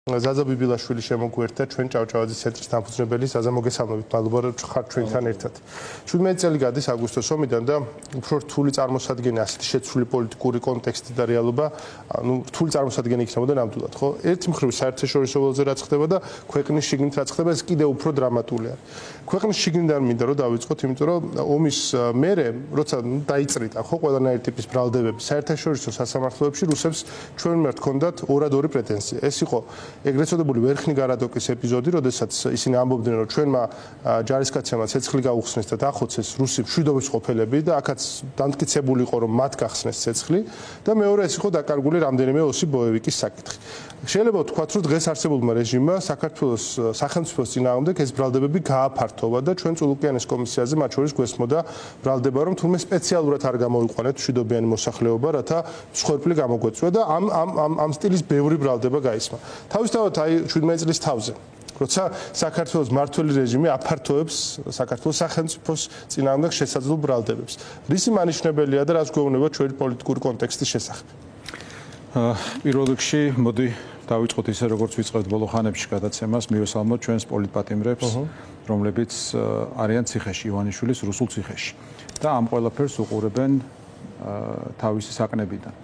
ზაზა ბიბილაშვილი შემოგვერთა ჩვენ ჭავჭავაძის ცენტრის დამფუძნებელი ზაზა მოგესალმებით მადლობა რომ ხართ ჩვენთან ერთად 17 წელი გადის აგვისტოს ომიდან და უფრო რთული წარმოსადგენი ასეთი შეცვლილი პოლიტიკური კონტექსტი და რეალობა რთული წარმოსადგენი იქნებოდა ნამდვილად ხო ერთი მხრივ საერთაშორისო ველზე რაც ხდება და ქვეყნის შიგნით რაც ხდება ეს კიდევ უფრო დრამატულია ქვეყნის შიგნიდან მინდა რომ დავიწყოთ იმიტომ რომ ომის მერე როცა დაიწრიდა ხო ყველანაირი ტიპის ბრალდებები საერთაშორისო სასამართლოებში რუსებს ჩვენ მიმართ ჰქონდათ ორად-ორი პრეტენზია ეს იყო ეგრეთ წოდებული ვერხნი გარადოკის ეპიზოდი, როდესაც ისინი ამბობდნენ, რომ ჩვენმა ჯარისკაცებმა ცეცხლი გაუხსნეს და დახოცეს რუსი მშვიდობის ყოფილები და აქაც დამტკიცებული იყო, რომ მათ გახსნეს ცეცხლი და მეორე ეს იყო დაკარგული რამდენიმე ოსი ბოევიკის საკითხი. შეიძლება ვთქვათ, რომ დღეს არსებულმა რეჟიმმა საქართველოს სახელმწიფოს წინააღმდეგ ეს ბრალდებები გააფართოვა და ჩვენ წულუკიანის კომისიაზე მათ შორის გვესმოდა ბრალდება, რომ თურმე სპეციალურად არ გამოიყვანეთ მშვიდობიანი მოსახლეობა, რათა მსხვერპლი გამოგვეწვა და ამ სტილის ბევრი ბრალდება გაისმა. თავისთავად აი 17 წლის თავზე როცა საქართველოს მმართველი რეჟიმი აფართოებს საქართველოს სახელმწიფოს წინააღმდეგ შესაძლო ბრალდებებს. რისი მანიშნებელია და რას გვეუბნება ჩვენი პოლიტიკური კონტექსტის შესახებ? პირველ რიგში მოდი დავიწყოთ ისე როგორც ვიწყებთ ბოლო ხანებში გადაცემას მივესალმოთ ჩვენს პოლიტპატიმრებს რომლებიც არიან ციხეში ივანიშვილის რუსულ ციხეში და ამ ყველაფერს უყურებენ თავისი საკნებიდან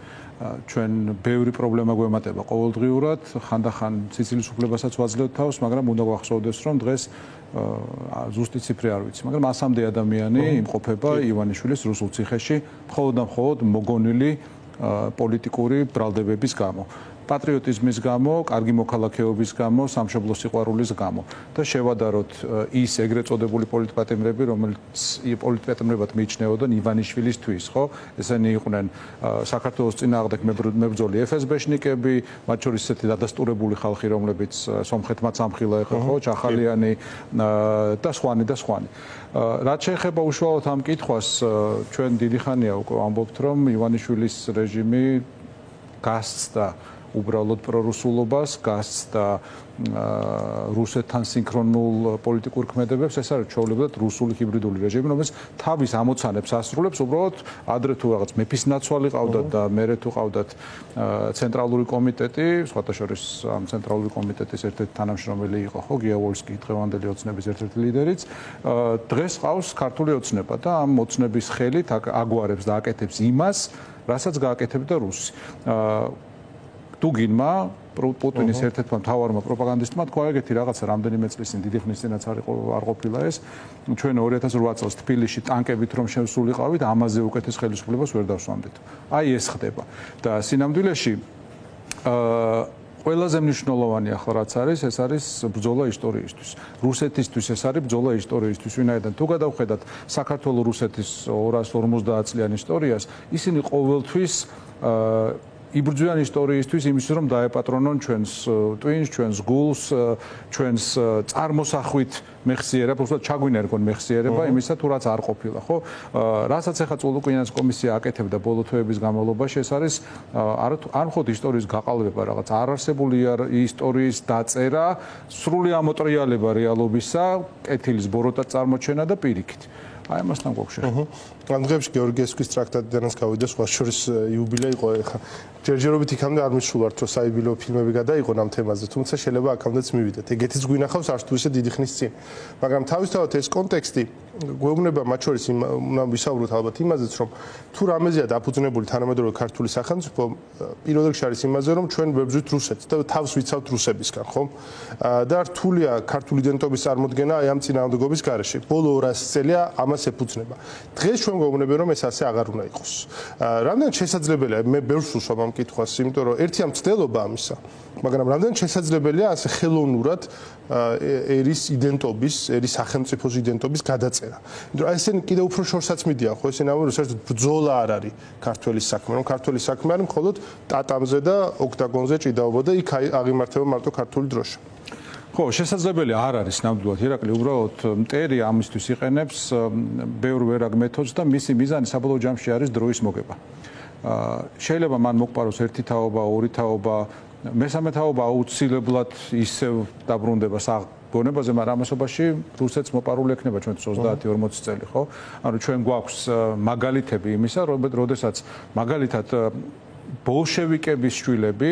ჩვენ ბევრი პრობლემა გვემატება ყოველდღიურად ხანდახან სიცილის უფლებასაც ვაძლევთ თავს მაგრამ უნდა გვახსოვდეს რომ დღეს ზუსტი ციფრი არ ვიცი მაგრამ 100-მდე ადამიანი იმყოფება ივანიშვილის რუსულ ციხეში მხოლოდ და მხოლოდ მოგონილი პოლიტიკური ბრალდებების გამო პატრიოტიზმის გამო, კარგი მოქალაქეობის გამო, სამშობლოს სიყვარულის გამო და შევადაროთ ის ეგრეთ წოდებული პოლიტპატიმრები, რომელიც პოლიტპატიმრებად მიიჩნეოდან ივანიშვილისთვის, ხო? ესენი იყვნენ საქართველოს წინააღმდეგ მებრძოლი FSB-შნიკები, მათ შორის ესეთი დადასტურებული ხალხი, რომლებიც სომხეთმაც ამხილა ეხლა, ხო, ჩახალიანი და სხვანი და სხვანი. რაც შეეხება უშუალოდ ამ კითხვას, ჩვენ დიდი ხანია უკვე ვამბობთ, რომ ივანიშვილის რეჟიმი გასცდა უბრალოდ პრორუსულობას, გასცდა რუსეთთან სინქრონულ პოლიტიკურ ქმედებებს, ეს არის ჩვეულებრივად რუსული ჰიბრიდული რეჟიმი, რომელიც თავის ამოცანებს ასრულებს უბრალოდ ადრე თუ რაღაც მეფის ნაცვალი ყავდათ და მერე თუ ყავდათ ცენტრალური კომიტეტი, სხვათა შორის ამ ცენტრალური კომიტეტის ერთ-ერთი თანამშრომელი იყო ხო გიაოვოლსკი, დღევანდელი ოცნების ერთ-ერთი ლიდერიც, დღეს ყავს ქართული ოცნება და ამ ოცნების ხელით აგვარებს და აკეთებს იმას, რასაც გააკეთებდა რუსი. დუგინმა პუტინის ერთ-ერთმა მთავარმა პროპაგანდისტმა თქვა ეგეთი რაღაცა რამდენიმე წლის წინ დიდი ხნის წინაც არ ყოფილა ეს ჩვენ 2008 წელს თბილისში ტანკებით რომ შევსულიყავით ამაზე უკეთეს ხელისუფლებას ვერ დავსვამდით. აი ეს ხდება და სინამდვილეში ყველაზე მნიშვნელოვანი ახლა რაც არის ეს არის ბრძოლა ისტორიისთვის. რუსეთისთვის ეს არის ბრძოლა ისტორიისთვის. ვინაიდან თუ გადავხედათ საქართველოს რუსეთის 250 წლიან ისტორიას, ისინი ყოველთვის იბრძვიან ისტორიისთვის იმის რომ დაეპატრონონ ჩვენს ტვინს, ჩვენს გულს, ჩვენს წარმოსახვით მეხსიერება, უბრალოდ ჩაგვინერგონ მეხსიერება იმისა თუ რაც არ ყოფილა, ხო? რასაც ახლა წულუკიანის კომისია აკეთებდა ბოლო თვეების განმავლობაში, ეს არის არ მხოლოდ ისტორიის გაყალბება, რაღაც არარსებული ისტორიის დაწერა, სრული ამოტრიალება რეალობისა, კეთილის ბოროტად წარმოჩენა და პირიქით. აი ამასთან გვაქვს შეხება. ამ დღეებში გეორგიევსკის ტრაქტატიდანაც გავიდა, სხვა შორის იუბილე იყო ეხლა. ჯერჯერობით იქამდე არ მისულვართ, რომ საიუბილეო ფილმები გადაიღონ ამ თემაზე, თუმცა შეიძლება აქამდეც მივიდეთ. ეგეთიც გვინახავს არც თუ ისე დიდი ხნის წინ. მაგრამ თავისთავად ეს კონტექსტი გვეუბნება მათ შორის უნდა ვისაუბროთ ალბათ იმაზეც, რომ თუ რამეზეა დაფუძნებული თანამედროვე ქართული სახელმწიფო, პირველ რიგში არის იმაზე, რომ ჩვენ ვებრძვით რუსეთს და თავს ვიცავთ რუსებისგან, ხო? და რთულია ქართული იდენტობის წარმოქმნა აი ამ წინააღმდეგობის გარეშე. ბოლო 200 წელია ამას ეფუძნება. დღეს ჩვენ გვეუბნება, რომ ეს ასე აღარ უნდა იყოს. რამდენად შესაძლებელია, მე ბევრს უსვამ ამ კითხვას, იმიტომ რომ ერთია მცდელობა ამისა, მაგრამ რამდენად შესაძლებელია ასე ხელოვნურად ერის იდენტობის, ერის სახელმწიფოს იდენტობის გადაწერა. იმიტომ რომ ესენი კიდევ უფრო შორსაც მიდიან, ხო, ესენი ამბობენ, რომ საერთოდ ბრძოლა არ არის ქართველის საქმე, რომ ქართველის საქმე არის მხოლოდ ტატამზე და ოქტაგონზე ჭიდაობა და იქ აღიმართება მარტო ქართული დროშა. ხო, შესაძლებელია არ არის ნამდვილად ირაკლი უბრალოდ მტერი ამისთვის იყენებს ბევრ ვერაგ მეთოდს და მისი მიზანი საბოლოო ჯამში არის დროის მოგება. შეიძლება მან მოგპაროს ერთი თაობა, ორი თაობა, მესამე თაობა აუცილებლად ისევ დაბრუნდება გონებაზე, მაგრამ ამასობაში რუსეთს მოპარული ექნება ჩვენ 30-40 წელი, ხო? ანუ ჩვენ გვაქვს მაგალითები იმისა, როდესაც მაგალითად ბოლშევიკების შვილები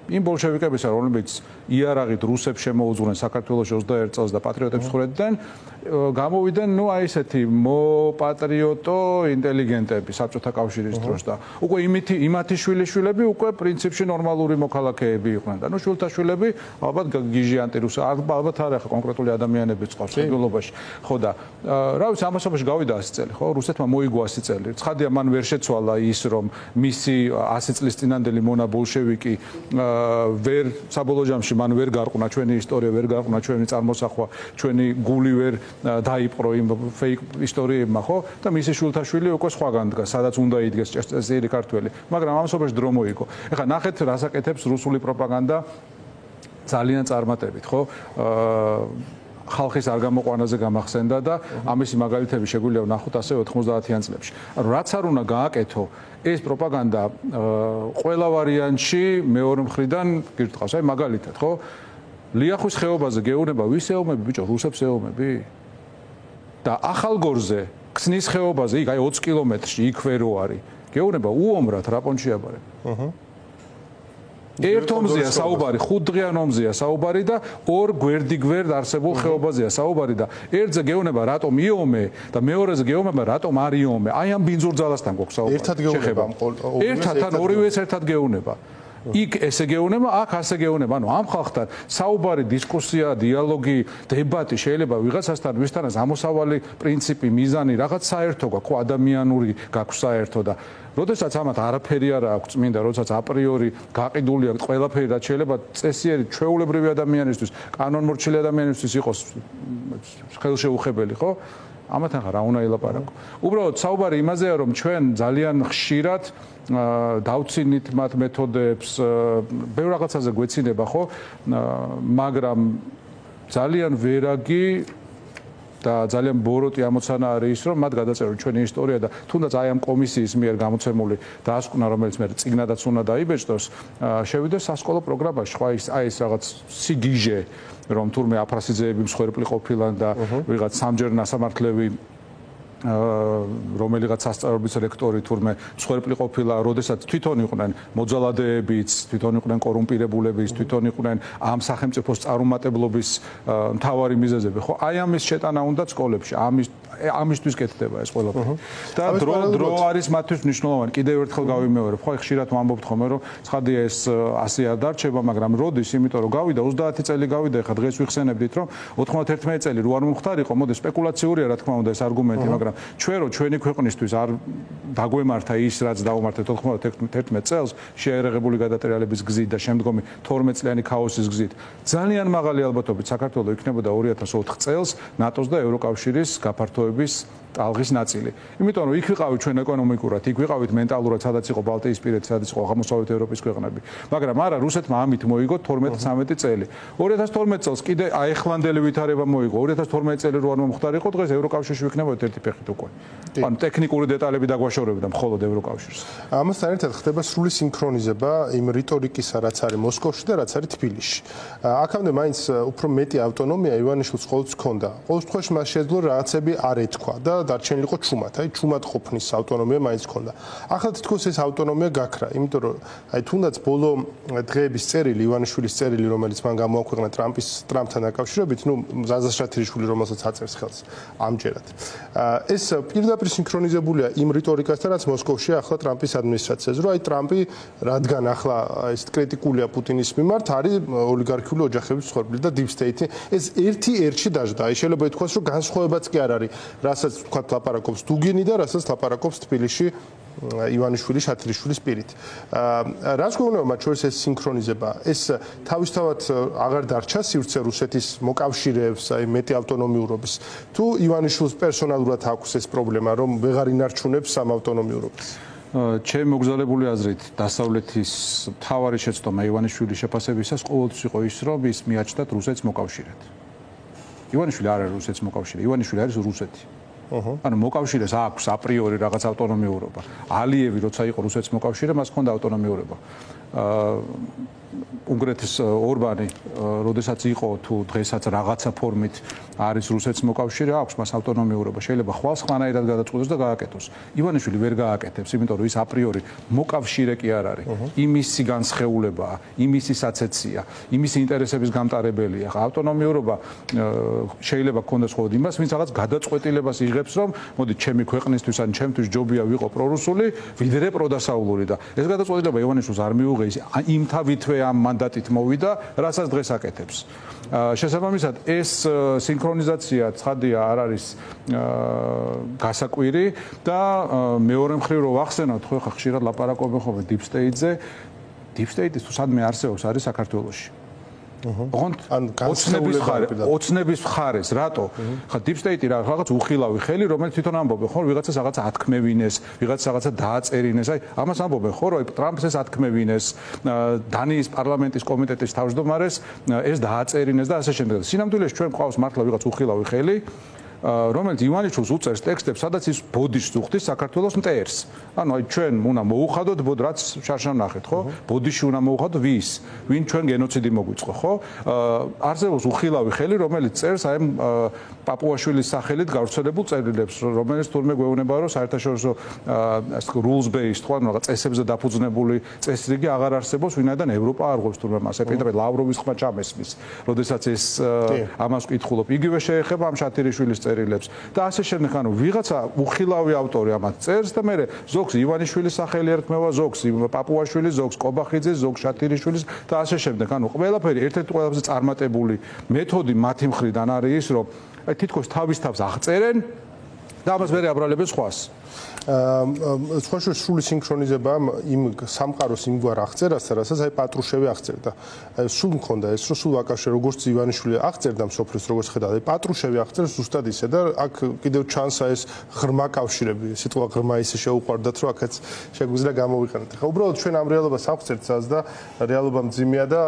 იმ ბოლშევიკებისა, რომლებიც იარაღით რუსებს შემოუძღნენ საქართველოს 21 წელს და პატრიოტებს ხვრეტდნენ, გამოვიდნენ, ну, აი ესეთი მოპატრიოტო ინტელიგენტები საბჭოთა კავშირის დროს და უკვე იმათი შვილიშვილები უკვე პრინციპში ნორმალური მოქალაქეები იყვნენ და ну, შვილთაშვილები ალბათ გიჟი ანტირუსი, ალბათ არა ხა კონკრეტული ადამიანები წყავს შეგვიძლობაში. ხო და რა ვიცი, ამასობაში გავიდა 100 წელი, ხო? რუსეთმა მოიგო 100 წელი. ცხადია, მან ვერ შეცვალა ის, რომ მისი 100 წლის წინანდელი მონა ბოლშევიკი ვერ საბოლოო ჯამში მან ვერ გარყუნა ჩვენი ისტორია, ვერ გარყუნა ჩვენი წარმოსახვა, ჩვენი გული ვერ დაიპყრო იმ ფეიქ ისტორიებმა, ხო? და მისი შვილთაშვილი უკვე სხვაგან დგას, სადაც უნდა იდგეს წესიერი ქართველი. მაგრამ ამასობაში დრო მოიგო. ეხლა ნახეთ, რას აკეთებს რუსული პროპაგანდა ძალიან წარმატებით, ხო? ხალხის არ გამოყვანაზე გამახსენდა და ამისი მაგალითები შეგვიძლია ვნახოთ ასე 90-იან წლებში. ანუ რაც არ უნდა გააკეთო, ეს პროპაგანდა ყველა ვარიანტში მეორე მხრიდან გირტყავს. აი მაგალითად, ხო? ლიახვის ხეობაზე გეუბნება, ვის ეომები, ბიჭო, რუსებს ეომები? და ახალგორზე, ქსნის ხეობაზე, იქ აი 20 კილომეტრში, იქვე რო არის. გეუბნება უომრად რა პონჩიაბარე. ერთ ომზეა საუბარი, 5 დღიან ომზეა საუბარი და ორ გვერდიგვერდ არსებულ ხეობაზეა საუბარი და ერთზე გეუბნება რატომ იომე და მეორეზე გეუბნება რატომ არ იომე. აი ამ ბინძურძალასთან გვაქვს საუბარი. ერთად გეუბნება ერთად ან ორივეს ერთად გეუბნება. იქ ესე გეუბნება, აქ ასე გეუბნება. ანუ ამ ხალხთან საუბარი, დისკუსია, დიალოგი, დებატი შეიძლება ვიღაცასთან ვისთანაც ამოსავალი პრინციპი, მიზანი, რაღაც საერთო გაქვს, ადამიანური გაქვს საერთო და როდესაც ამათ არაფერი არ აქვს წმინდა, როდესაც აპრიორი გაყიდული აქვს ყველაფერი, რაც შეიძლება წესიერი ჩვეულებრივი ადამიანისთვის, კანონმორჩილი ადამიანისთვის იყოს ხელშეუხებელი, ხო? ამათან რა უნდა ელაპარაკო. უბრალოდ საუბარი იმაზეა, რომ ჩვენ ძალიან ხშირად დავცინით მათ მეთოდებს, ბევრ რაღაცაზე გვეცინება, ხო? მაგრამ ძალიან ვერაგი და ძალიან ბოროტი ამოცანა არის ის, რომ მათ გადაწერონ ჩვენი ისტორია და თუნდაც აი ამ კომისიის მიერ გამოცემული დაასკვნა, რომელიც მე წიგნადაც უნდა დაიბეჭდოს, შევიდეს სასკოლო პროგრამაში, ხო, აი ეს რაღაც სიგიჟე, რომ თურმე აფრასიძეები მსხვერპლი ყოფილან და ვიღაც სამჯერ ნასამართლევი რომელიღაც სასწავლებლის რექტორი თურმე მსხვერპლი ყოფილა, როდესაც თვითონ იყვნენ მოძალადეებიც, თვითონ იყვნენ კორუმპირებულებიც, თვითონ იყვნენ ამ სახელმწიფოს წარუმატებლობის მთავარი მიზეზები, ხო? აი ამის შეტანა უნდა სკოლებში, ამისთვის კეთდება ეს ყველაფერი. და დრო არის მათთვის მნიშვნელოვანი. კიდევ ერთხელ გავიმეორებ, ხო, ხშირად ვამბობთ ხოლმე, რომ ცხადია ეს ასე არ დარჩება, მაგრამ როდის, იმიტომ რომ გავიდა 30 წელი გავიდა, ეხლა დღეს ვიხსენებდით, რომ 91 წელი რო არ მომხდარიყო, მოდი სპეკულაციურია რა თქმა უნდა ეს არგუმენტი, მაგრამ ჩვენ რო ჩვენი ქვეყნისთვის არ დაგვემართა ის, რაც დაუმართა 91 წელს შეერაღებული გადატრიალების გზით და შემდგომი 12 წლიანი ქაოსის გზით, ძალიან მაღალი ალბათობით საქართველოს იქნებოდა 2004 წელს ნატოს და ევროკავშირის გაფართოების ტალღის ნაწილი. იმიტომ რომ იქ ვიყავით ჩვენ ეკონომიკურად, იქ ვიყავით მენტალურად, სადაც იყო ბალტიისპირეთი, სადაც იყო აღმოსავლეთ ევროპის ქვეყნები. მაგრამ არა, რუსეთმა ამით მოიგო 12-13 წელი. 2012 წელს კიდე აეხლანდელი ვითარება მოიგო. 2012 წელი რო არ მომხდარიყო, დღეს ევროკავშირში ვიქნებოდით ერთი ფეხით უკვე. ანუ ტექნიკური დეტალები დაგვაშორებდა მხოლოდ ევროკავშირს. ამასთან ერთად ხდება სრული სინქრონიზება იმ რიტორიკისა, რაც არის მოსკოვში და რაც არის თბილისში. აქამდე მაინც უფრო მეტი ავტონომია ივანიშვილს ყოველთვის ჰქონდა. ყოველ შემთხვევაში მას შეძლო რაღაცები არ ეთქვა და დარჩენილი იყო ჩუმად, აი ჩუმად ყოფნის ავტონომია მაინც ჰქონდა. ახლა თითქოს ეს ავტონომია გაქრა, იმიტომ რომ აი თუნდაც ბოლო დღეების წერილი, ივანიშვილის წერილი, რომელიც მან გამოაქვეყნა ტრამპთან დაკავშირებით, ну ზაზა შათრიშვილი, რომელსაც აწერს ხელს ამჯერად. ეს პირდაპირ სინქრონიზებულია იმ რიტორიკასთან, რაც მოსკოვში ახლა ტრამპის ადმინისტრაციაზე, რომ აი ტრამპი, რადგან ახლა ეს კრიტიკულია პუტინის მიმართ, არის ოლიგარქიული ოჯახების მსხვერპლი და deep state. ეს ერთი ერთში დაждდა. აი შეიძლება ითქვას, რომ განსხვავებაც კი არ არის, რასაც თქვათ ლაპარაკობს დუგინი და რასაც ლაპარაკობს თბილისში ივანიშვილი, შათრიშვილის პირით. რას გვეუბნება მათ შორის ეს სინქრონიზება? ეს თავისთავად აღარ დარჩა სივრცე რუსეთის მოკავშირეებს, აი მეტი ავტონომიურობის. თუ ივანიშვილს პერსონალურად აქვს ეს პრობლემა, რომ ვეღარ ინარჩუნებს ამ ავტონომიურობას? ჩემი მოგზაურებული აზრით, დასავლეთის მთავარი შეცდომა ივანიშვილის შეფასებისას ყოველთვის იყო ის, რომ ის მიაჩნდათ რუსეთს მოკავშირედ. ივანიშვილი არ არის რუსეთის მოკავშირე, ივანიშვილი არის რუსეთი. ანუ მოკავშირეს აქვს აპრიორი რაღაც ავტონომიურობა. ალიევი როცა იყო რუსეთის მოკავშირე, მას ჰქონდა ავტონომიურობა. უნგრეთის ორბანი, როდესაც იყო თუ დღესაც რაღაცა ფორმით არის რუსეთის მოკავშირე, აქვს მას ავტონომიურობა, შეიძლება ხვალ სხვანაირად გადაწყვეტოს და გააკეთოს. ივანიშვილი ვერ გააკეთებს, იმიტომ რომ ის აპრიორი მოკავშირე კი არ არის. იმისი განსხეულებაა, იმისი საცეცია, იმისი ინტერესების გამტარებელია. ავტონომიურობა შეიძლება გქონდეს მხოლოდ იმას, ვინც რაღაც გადაწყვეტილებას იღებს, რომ მოდი ჩემი ქვეყნისთვის ან ჩემთვის ჯობია ვიყო პრორუსული, ვიდრე პროდასავლური და ეს გადაწყვეტილება ივანიშვილს არ მიუღეს, იმთავითვე ამ მანდატით მოვიდა, რასაც დღეს აკეთებს. შესაბამისად, ეს სინქრონიზაცია ცხადია არ არის გასაკვირი და მეორე მხრივ რო ვახსენოთ, ხო ხა ხშირად ლაპარაკობენ ხოლმე deep state-ზე, deep state-ის თუ სადმე არსებობს არის საქართველოში. ოცნების მხარეს, რატო? ხა deep state-ი რაღაც უხილავი ხელი, რომელიც თვითონ ამბობენ, ხო, ვიღაცას რაღაცა ათქმევინეს, ვიღაცას რაღაცა დააწერინეს, აი, ამას ამბობენ, ხო, რომ ტრამპს ეს ათქმევინეს, დანიის პარლამენტის კომიტეტის თავმჯდომარეს ეს დააწერინეს და ასე შემდეგ. სინამდვილეში ჩვენ გვყავს მართლა ვიღაც უხილავი ხელი, რომელიც ივანიშვილს უწერს ტექსტებს, სადაც ის ბოდიშს უხდის საქართველოს მტერს. ანუ აი ჩვენ უნდა მოუხადოთ ბოდ რაც შარშან ნახეთ, ხო? ბოდიში უნდა მოუხადოთ ვის? ვინ ჩვენ გენოციდი მოგვიწყო, ხო? არსებობს უხილავი ხელი, რომელიც წერს აი პაპუაშვილის სახელით გავრცელებულ წერილებს, რომელიც თურმე გვეუბნება, რომ საერთაშორისო rules based, ხო, ანუ რაღაც წესებზე დაფუძნებული წესრიგი აღარ არსებობს, ვინაიდან ევროპა არ ღვევს თურმე მას. ეპიტები ლავროვის ხმა ჩამესმის, როდესაც ეს ამას ვკითხულობ. იგივე შეეხება ამ შათირიშვილის წერილებს და ასე შემდეგ, ანუ ვიღაცა უხილავი ავტორი ამას წერს და მე ზოგს ივანიშვილის სახელი ერქმევა, ზოგს პაპუაშვილის, ზოგს კობახიძის, ზოგს შათირიშვილის და ასე შემდეგ. ანუ ყველაფერი ერთ-ერთი ყველაზე წარმატებული მეთოდი მათი მხრიდან არის ის, რომ თითქოს თავის თავს აღწერენ და ამას მე აბრალებენ სხვას. სხვა სრული სინქრონიზება იმ სამყაროს იმგვარ აღწერასთან, რასაც აი პატრუშევი აღწერდა. სულ მქონდა ეს, რომ სულ აკავშირე როგორც ივანიშვილი აღწერდა მსოფლიოს როგორც ხედავ, აი პატრუშევი აღწერს ზუსტად ისე და აქ კიდევ ჩანს ეს ღრმა კავშირები, სიტყვა ღრმა ისე შეუყვარდათ, რომ აქაც შეგვიძლია გამოვიყენოთ. ხა უბრალოდ ჩვენ ამ რეალობას აღწერთ სას და რეალობა მძიმეა და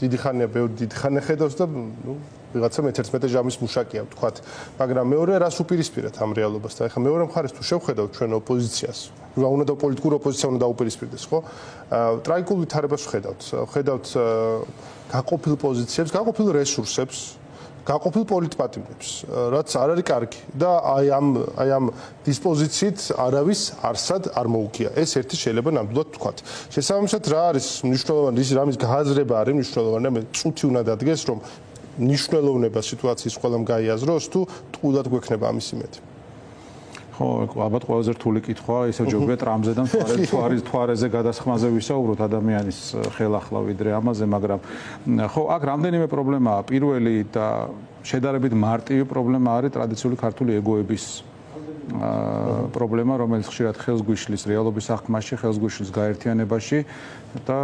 დიდი ხანია, ბევრი დიდი ხანი ხედავს და ნუ ვიღაცა მე-11 ჟამის მუშაკია ვთქვათ, მაგრამ მეორე რას უპირისპირეთ ამ რეალობასთან? ეხლა მეორე მხარეს თუ შევხედავთ ჩვენ ოპოზიციას, უნდა და პოლიტიკურ ოპოზიციას უნდა დაუპირისპირდეს, ხო? ტრაიკულ ვითარებას ვხედავთ გაყოფილ პოზიციებს, გაყოფილ რესურსებს, გაყოფილ პოლიტპატიმრებს, რაც არ არის კარგი და აი ამ დისპოზიციით არავის არსად არ მოუქია. ეს ერთი შეიძლება ნამდვილად ვთქვათ. შესაბამისად, რა არის მნიშვნელოვანი, რამის გააზრება არის მნიშვნელოვანი, მე წუთი უნდა დადგეს, რომ ნიშნულოვნება სიტუაციის ყველამ გაიაზროს თუ ტყუილად გვექნება ამის იმედი. ხო, ალბათ ყველაზე რთული კითხვა, ისე ჯობია ტრამზე და მთვარეზე გადასხმაზე ვისაუბროთ ადამიანის ხელახლა ვიდრე ამაზე, მაგრამ ხო, აქ რამდენიმე პრობლემაა. პირველი და შედარებით მარტივი პრობლემა არის ტრადიციული ქართული ეგოების პრობლემა, რომელიც ხშირად ხელს გვიშლის რეალობის აღქმაში, ხელს გვიშლის გაერთიანებაში და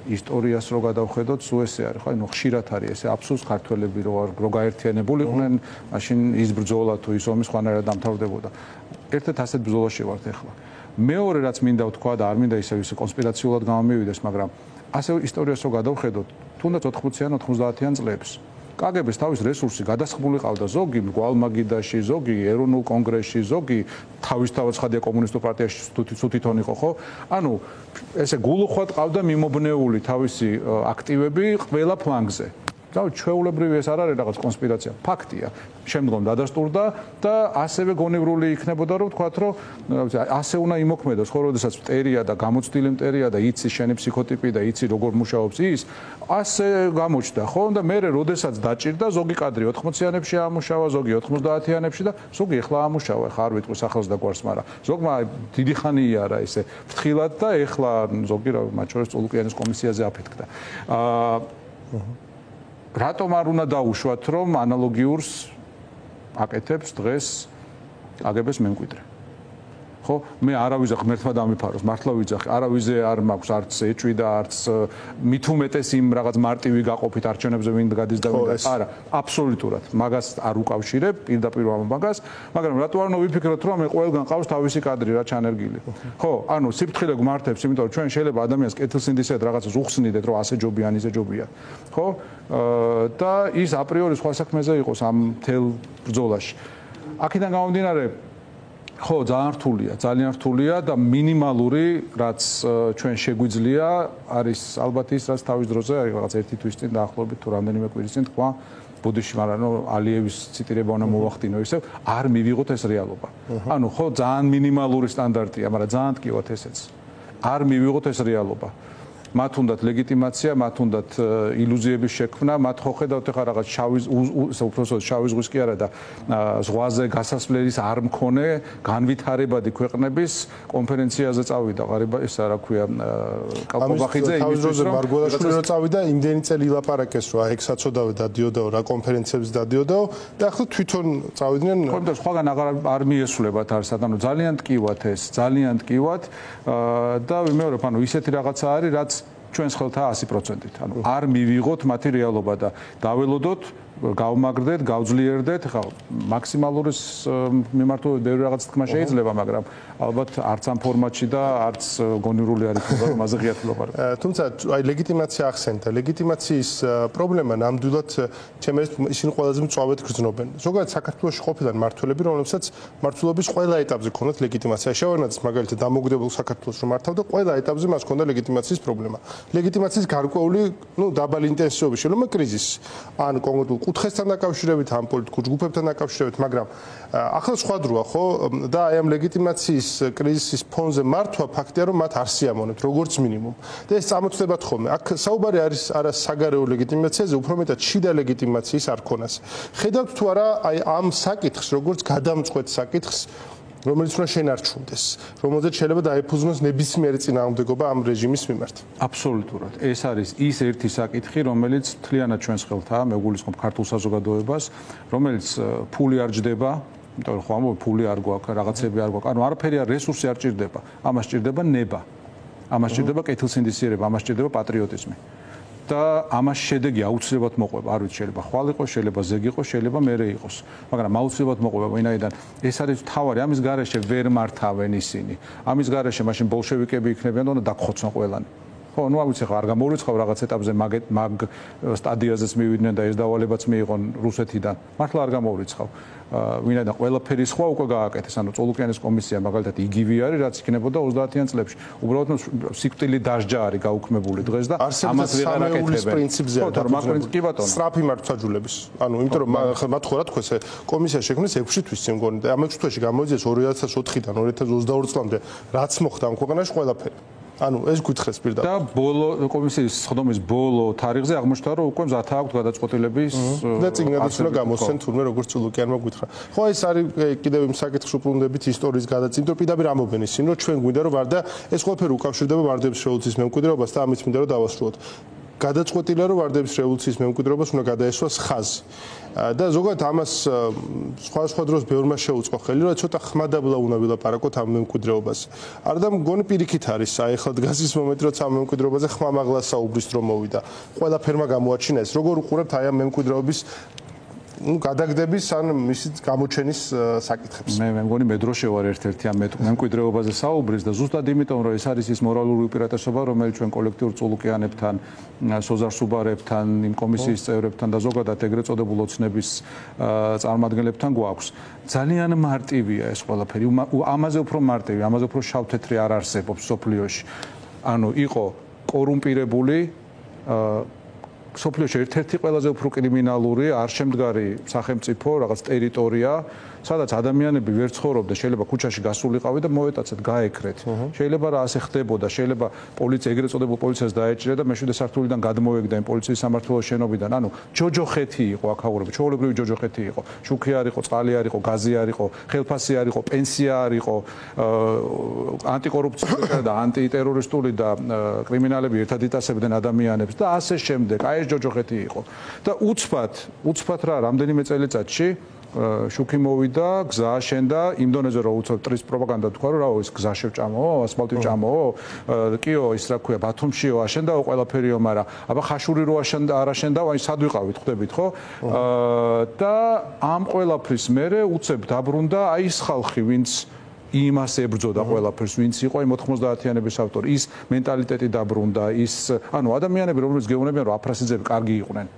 ისტორიას რო გადავხედოთ, სულ ესე არის, ხო, ანუ ხშირად არის ესე აბსურდს ქართველები რო გაერთიანებულიყვნენ, მაშინ ის ბრძოლა თუ ის ომი სხვანაირად დამთავრდებოდა. ერთ-ერთ ასეთ ბრძოლაში ვართ ახლა. მეორე რაც მინდა ვთქვა და არ მინდა ისე კონსპირაციულად გამომივიდეს, მაგრამ ასე ისტორიას რო გადავხედოთ, თუნდაც 80-იან 90-იან წლებს კგბ-ს თავის რესურსი გადასხმული ყავდა, ზოგი მგვალმაგიდაში, ზოგი ეროვნულ კონგრესში, ზოგი თავისთავად ცხადია კომუნისტურ პარტიაში თვითონ იყო, ხო? ანუ ესე გულუხვად ყავდა მიმობნეული თავისი აქტივები ყველა ფლანგზე. და ჩვეულებრივი ეს არ არის რაღაც კონსპირაცია, ფაქტია. შემდგომ დადასტურდა და ასევე გონევრული იქნებოდა, რომ ვთქვათ, რომ ასე უნდა იმოქმედოს, ხო, როდესაც მტერია და გამოცდილი მტერია და იცი შენი ფსიქოტიპი და იცი როგორ მუშაობს ის, ასე გამოჩნდა, ხო? და მე როდესაც დაჭირდა, ზოგი კადრი 80-იანებში ამუშავა, ზოგი 90-იანებში და ზოგი ეხლა ამუშავა, ხა არ ვიტყვი სახელს და გვარს, მაგრამ ზოგმა დიდი ხანი იარა ესე ფრთხილად და ეხლა ზოგი მათ შორის წულუკიანის კომისიაზე აფეთქდა. რატომ არ უნდა დაუშვათ, რომ ანალოგიურს აკეთებს დღეს კგბ-ს მემკვიდრე? ხო, მე არავის ღმერთმა დამიფაროს, მართლა ვიძახი, არავიზე არ მაქვს არც ეჭვი და არც მით უმეტეს იმ რაღაც მარტივი გაყოფით არჩევნებზე ვინ გადის და ვინ გადის. არა, აბსოლუტურად. მაგას არ უკავშირებ, პირდაპირ მაგას, მაგრამ რატო არ უნდა ვიფიქროთ, რომ მე ყველგან ყავს თავისი კადრი რა ჩანერგილი. ხო, ანუ სიფრთხილე გმართებს, იმიტომ რომ ჩვენ შეიძლება ადამიანს კეთილსინდისად რაღაცას უხსნიდეთ, რომ ასე ჯობია, ან ისე ჯობია. ხო? და ის აპრიორი სხვა საქმეზე იყოს ამ მთელ ბრძოლაში. აქედან გამომდინარე ხო, ძალიან რთულია და მინიმალური რაც ჩვენ შეგვიძლია არის ალბათ ის რაც თავის დროზე რაღაც ერთი თვის წინ დაახლოებით თუ რამდენიმე კვირის წინ თქვა ბუდიში, მაგრამ ალიევის ციტირება უნდა მოვახდინო ისევ, არ მივიღოთ ეს რეალობა. ანუ ხო, ძალიან მინიმალური სტანდარტია, მაგრამ ძალიან ტკივად ესეც. არ მივიღოთ ეს რეალობა. მათ უნდათ ლეგიტიმაცია, მათ უნდათ ილუზიების შექმნა, მათ ხო ხედავთ ახლა რაღაც უпроსოდ შავი ზღვის კი არა და ზღვაზე გასასვლელის არ მქონე განვითარებადი ქვეყნების კონფერენციაზე წავიდა ღარიბა ისა რა ქვია კალპობახიძე იმისთვის რომ მარგველაშვილი რო წავიდა იმდენი წელი ილაპარაკეს რომ აი ექსაცოდავე დადიოდაო რა კონფერენციებს დადიოდაო და ახლა თვითონ წავიდნენ ხო და სხვაგან არ მიესულებათ არ სად ანუ ძალიან ტკივად ეს ძალიან ტკივად და ვიმეორებ ანუ ისეთი რაღაცა არის რაც ჩვენს ხელთაა 100%-ით. ანუ არ მივიღოთ მათი რეალობა და დაველოდოთ, გავმაგრდეთ, გავძლიერდეთ, ხა მაქსიმალური მიმართულებით ბევრი რაღაც თქმა შეიძლება, მაგრამ ალბათ არც ამ ფორმატში და არც გონივრული არის რომ მასზე ღიად ვლაპარაკ. თუმცა აი ლეგიტიმაცია ახსენდა. ლეგიტიმაციის პრობლემა ნამდვილად ისინი ყველაზე მწვავედ გრძნობენ. ზოგადად საქართველოში ყოფილან მმართველები, რომლებსაც მმართველობის ყველა ეტაპზე ქონდათ ლეგიტიმაცია. შევარდნაძის მაგალითად დამოუკიდებელ საქართველოს რომ მართავდა, ყველა ეტაპზე მას ქონდა ლეგიტიმაციის პრობლემა. ლეგიტიმაციის გარკვეული, დაბალი ინტენსივობის შენობა კრიზისი. ან კონკრეტულ კუთხესთან დაკავშირებით, ამ პოლიტიკურ ჯგუფებთან დაკავშირებით, მაგრამ ახლა სხვა დროა, ხო? და აი ამ ლეგიტიმაციის კრიზისის ფონზე მართვა ფაქტია, რომ მათ არ სიამოვნებთ, როგორც მინიმუმ. და ეს წამოწდებათ ხოლმე. აქ საუბარი არის არა საგარეო ლეგიტიმაციაზე, უფრო მეტად შიდა ლეგიტიმაციის არქონას. ხედავთ თუ არა აი ამ საკითხს, როგორც გადამწყვეტ საკითხს, რომელიც უნდა შენარჩუნდეს, რომელზეც შეიძლება დაეფუძნოს ნებისმიერი წინააღმდეგობა ამ რეჟიმის მიმართ. აბსოლუტურად. ეს არის ის ერთი საკითხი, რომელიც მთლიანად ჩვენს ხელთაა, მე გულისხმობ ქართულ საზოგადოებას, რომელიც ფული არ ჯდება, იმიტომ რომ ხო ამბობ ფული არ გვაქვს, რაღაცები არ გვაქვს. ანუ არაფერი არ რესურსი არ ჭირდება. ამას ჭირდება ნება. ამას ჭირდება კეთილსინდისიერება, ამას ჭირდება პატრიოტიზმი. და ამას შედეგი აუცილებლად მოყვება. არ ვიცი, შეიძლება ხვალ იყოს, შეიძლება ზეგი იყოს, შეიძლება მერე იყოს. მაგრამ აუცილებლად მოყვება, ვინაიდან ეს არის თავარი, ამის გარეშე ვერ მართავენ ისინი. ამის გარეშე მაშინ ბოლშევიკები იქნებიან და დაგხოცონ ყველანი. ხო, ნუ ავიცი ხა არ გამორიცხავ რაღაც ეტაპზე მაგ სტადიაზეც მივიდნენ და ეს დავალებაც მიიღონ რუსეთიდან. მართლა არ გამორიცხავ. ვინაიდან ყველაფერი სხვა უკვე გააკეთეს, ანუ წოლუკიანის კომისია მაგალითად იგივე არის, რაც იქნებოდა 30-იან წლებში. უბრალოდ სიკვდილი დასჯა არის გაუქმებული დღეს და ამას ვეღარ აკეთებენ. პრინციპზეა დაფუძნებული. კი ბატონო. სწრაფი მართვაჯულების. ანუ იმიტომ რომ მათ ხო რა თქოს კომისია შექმნეს 6 თვის წინ მგონი და ამ 6 თვეში გამოიძიეს 2004-დან 2022 წლამდე რაც მოხდა ამ ქვეყანაში ყველაფერი. ანუ ეს გითხრეს პირდაპირ. და ბოლო კომისიის სხდომის ბოლო თარიღზე აღმოჩნდა რომ უკვე მზათა აქვს გადაწყვეტილების და წიგნებიც უნდა გამოსცენ თურმე როგორც წულუკიანმა გითხრა. ხო ეს არის კიდევ იმ საკითხს უბრუნდებით ისტორიის გადაცემა, იმიტომ პირდაპირ ამობენ ისინი რომ ჩვენ გვინდა რომ ვარდა ეს ყველაფერი უკავშირდება ვარდების რევოლუციის მემკვიდრეობას და ამით მინდა რომ დავასრულოთ. გადაწყვეტილია რომ ვარდების რევოლუციის მემკვიდრეობას უნდა გადაესვას ხაზი. და ზოგადად ამას სხვა დროს ბევრმა შეუწყო ხელი, რომ ცოტა ხმადაბლა უნდა ვილაპარაკოთ ამ მემკვიდრეობას. არა და მგონი პირიქით არის, აი ახლა დგას ის მომენტი, როცა ამ მემკვიდრეობაზე ხმამაღლა საუბრის დრო მოვიდა. ყველაფერმა გამოაჩინა ეს, როგორ უყურებთ აი ამ მემკვიდრეობის გადაგდების ან მისი გამოჩენის საკითხებს. მე მგონი მე დრო შევარ ერთ-ერთი ამ მემკვიდრეობაზე საუბრის და ზუსტად იმიტომ რომ ეს არის ის მორალური უპირატესობა, რომელიც ჩვენ კოლექტიურ წულუკიანებთან, სოზარ სუბარებთან, იმ კომისიის წევრებთან და ზოგადად ეგრეთ წოდებულ ოცნების წარმომადგენლებთან გვაქვს. ძალიან მარტივია ეს ყველაფერი. ამაზე უფრო მარტივი, ამაზე უფრო შავ-თეთრი არ არსებობს სოფლიოში. ანუ იყო კორუმპირებული სოფლიოში ერთ-ერთი ყველაზე უფრო კრიმინალური არ შემდგარი სახელმწიფო რაღაც ტერიტორია, სადაც ადამიანები ვერ ცხოვრობდნენ, შეიძლება ქუჩაში გასულიყავი და მოეტაცეთ, გაეკრეთ. შეიძლება რა ასე ხდებოდა, შეიძლება პოლიცია ეგრეთ წოდებულ პოლიციას დაეჭირა და მე-7 სართულიდან გადმოეგდა იმ პოლიციის სამმართველოს შენობიდან. ანუ ჯოჯოხეთი იყო აქაურები, ჩვეულებრივი ჯოჯოხეთი იყო. შუქი არ იყო, წყალი არ იყო, გაზი არ იყო, ხელფასი არ იყო, პენსია არ იყო, ანტიკორუფციული და ანტიტერორისტული და კრიმინალები ერთად იტაცებდნენ ადამიანებს და ასე შემდეგ. აი ეს ჯოჯოხეთი იყო. და უცბად რა რამდენიმე წელიწადში შუქი მოვიდა, გზა აშენდა, იმ დონეზე რომ უცებ ტრის პროპაგანდა თქვა რომ რა ის გზა შევჭამო, ასფალტი ვჭამო, კიო ის რა ქვია, ბათუმშიო აშენდაო ყველაფერიო, მაგრამ აბა ხაშური რო არ აშენდაო, აი სად ვიყავით, ხვდებით ხო? და ამ ყველაფრის მერე უცებ დაბრუნდა აი ის ხალხი, ვინც იმას ებრძოდა ყველაფერს, ვინც იყო აი 90-იანების ავტორი, ის მენტალიტეტი დაბრუნდა, ის ანუ ადამიანები რომლებიც გეუბნებიან რომ აფრასიძეები კარგი იყვნენ.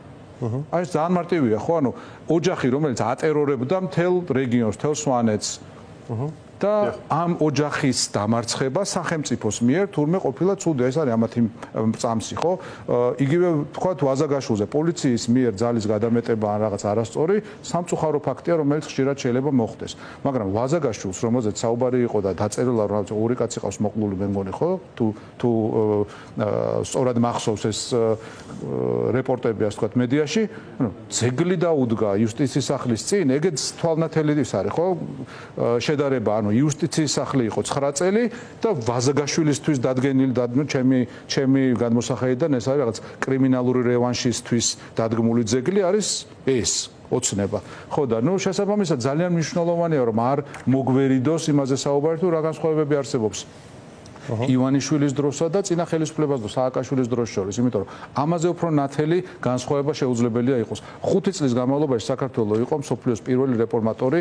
აი ეს ძალიან მარტივია, ხო? ანუ ოჯახი, რომელიც ატერორებდა მთელ რეგიონს, მთელ სვანეთს. და ამ ოჯახის დამარცხება სახელმწიფოს მიერ თურმე ყოფილა ცუდი. ეს არის ამათი წამსი, ხო? იგივე თქვათ ვაზაგაშვილზე პოლიციის მიერ ძალის გადამეტება ან რაღაც არასწორი სამწუხარო ფაქტია, რომელიც ხშირად შეიძლება მოხდეს. მაგრამ ვაზაგაშვილს, რომელზეც საუბარი იყო და დაწერილა რომ ორი კაცი ყავს მოყლული, მე მგონი, ხო? თუ სწორად მახსოვს ეს რეპორტები, ასე ვთქვათ, მედიაში, ანუ ძეგლი დაუდგა იუსტიციის სახლის წინ, ეგეც თვალნათელი ის არის, ხო? შედარება, ანუ იუსტიციის სახლი იყო 9 წელი და ვაზაგაშვილისთვის დადგენილი ჩემი გადმოსახედიდან ეს არის რაღაც კრიმინალური რევანშისთვის დადგმული ძეგლი არის ეს ოცნება. ხო და ნუ შესაბამისად ძალიან მნიშვნელოვანია რომ არ მოგვერიდოს იმაზე საუბარი თუ რა განსხვავებები არსებობს ივანიშვილის დროსა და წინა ხელისუფლებას და სააკაშვილის დროს შორის, იმიტომ რომ ამაზე უფრო ნათელი განსხვავება შეუძლებელია იყოს. 5 წლის განმავლობაში საქართველოს იყო მსოფლიოს პირველი რეფორმატორი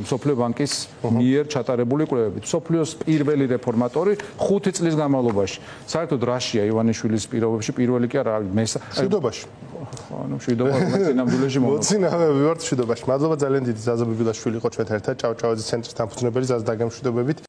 მსოფლიო ბანკის მიერ ჩატარებული კვლევებით. მსოფლიოს პირველი რეფორმატორი 5 წლის განმავლობაში. საერთოდ რაშია ივანიშვილის პირობებში პირველი კი არა, მშვიდობაში. ანუ მშვიდობა წინამძღოლში მოცინავები ვართ მშვიდობაში. მადლობა ძალიან დიდი ზაზა ბიბილაშვილი იყო ჩვენთან ერთად ჭავჭავაძის ცენტრის დამფუძნებელი ზაზა დაგემშვიდობებით.